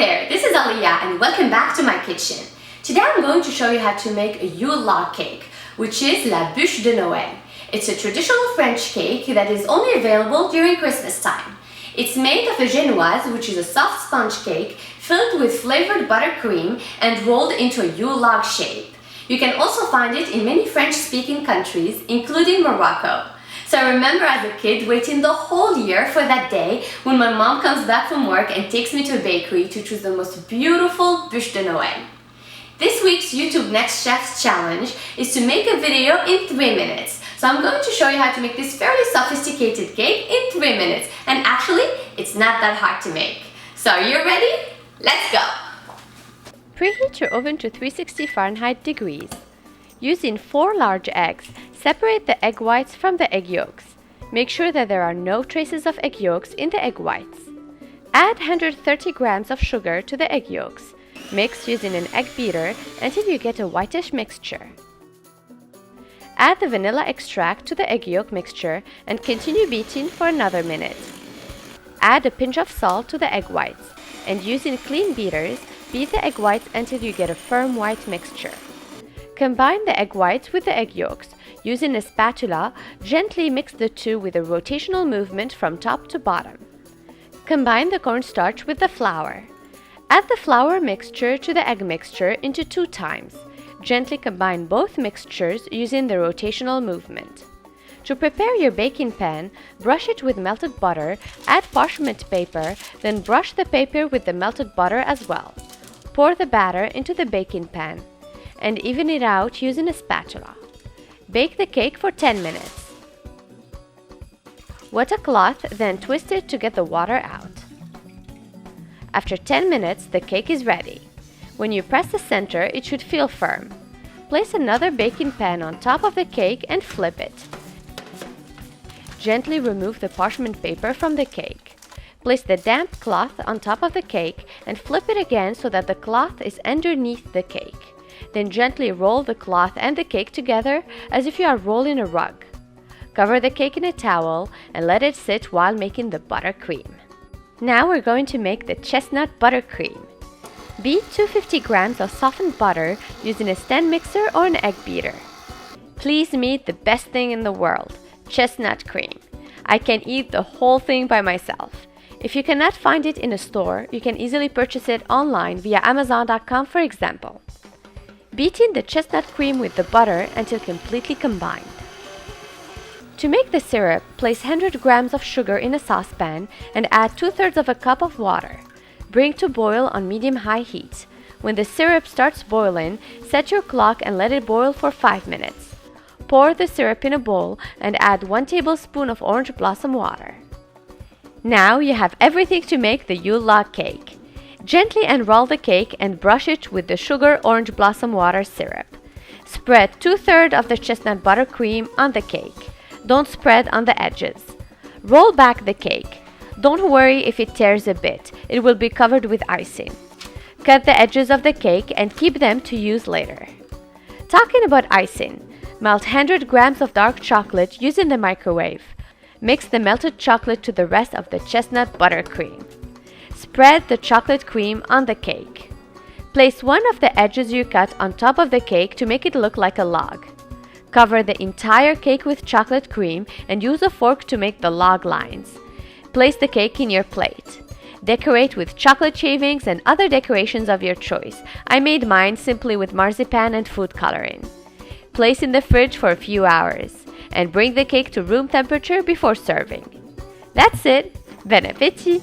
there, this is Alia and welcome back to my kitchen. Today I'm going to show you how to make a Yule Log Cake, which is la Bûche de Noël. It's a traditional French cake that is only available during Christmas time. It's made of a genoise, which is a soft sponge cake filled with flavored buttercream and rolled into a Yule log shape. You can also find it in many French-speaking countries, including Morocco. So I remember as a kid waiting the whole year for that day when my mom comes back from work and takes me to a bakery to choose the most beautiful Bûche de Noël. This week's YouTube Next Chef's challenge is to make a video in 3 minutes. So I'm going to show you how to make this fairly sophisticated cake in 3 minutes. And actually, it's not that hard to make. So are you ready? Let's go! Preheat your oven to 360 Fahrenheit degrees. Using 4 large eggs, separate the egg whites from the egg yolks. Make sure that there are no traces of egg yolks in the egg whites. Add 130 grams of sugar to the egg yolks. Mix using an egg beater until you get a whitish mixture. Add the vanilla extract to the egg yolk mixture and continue beating for another minute. Add a pinch of salt to the egg whites and using clean beaters, beat the egg whites until you get a firm white mixture. Combine the egg whites with the egg yolks. Using a spatula, gently mix the two with a rotational movement from top to bottom. Combine the cornstarch with the flour. Add the flour mixture to the egg mixture into 2 times. Gently combine both mixtures using the rotational movement. To prepare your baking pan, brush it with melted butter, add parchment paper, then brush the paper with the melted butter as well. Pour the batter into the baking pan and even it out using a spatula. Bake the cake for 10 minutes. Wet a cloth, then twist it to get the water out. After 10 minutes, the cake is ready. When you press the center, it should feel firm. Place another baking pan on top of the cake and flip it. Gently remove the parchment paper from the cake. Place the damp cloth on top of the cake and flip it again so that the cloth is underneath the cake. Then gently roll the cloth and the cake together as if you are rolling a rug. Cover the cake in a towel and let it sit while making the buttercream. Now we're going to make the chestnut buttercream. Beat 250 grams of softened butter using a stand mixer or an egg beater. Please meet the best thing in the world, chestnut cream. I can eat the whole thing by myself. If you cannot find it in a store, you can easily purchase it online via Amazon.com, for example. Beating the chestnut cream with the butter until completely combined. To make the syrup, place 100 grams of sugar in a saucepan and add 2/3 of a cup of water. Bring to boil on medium-high heat. When the syrup starts boiling, set your clock and let it boil for 5 minutes. Pour the syrup in a bowl and add 1 tablespoon of orange blossom water. Now you have everything to make the Yule Log Cake. Gently unroll the cake and brush it with the sugar orange blossom water syrup. Spread 2/3 of the chestnut buttercream on the cake. Don't spread on the edges. Roll back the cake. Don't worry if it tears a bit, it will be covered with icing. Cut the edges of the cake and keep them to use later. Talking about icing, melt 100 grams of dark chocolate using the microwave. Mix the melted chocolate to the rest of the chestnut buttercream. Spread the chocolate cream on the cake. Place one of the edges you cut on top of the cake to make it look like a log. Cover the entire cake with chocolate cream and use a fork to make the log lines. Place the cake in your plate. Decorate with chocolate shavings and other decorations of your choice. I made mine simply with marzipan and food coloring. Place in the fridge for a few hours and bring the cake to room temperature before serving. That's it. Bon appétit!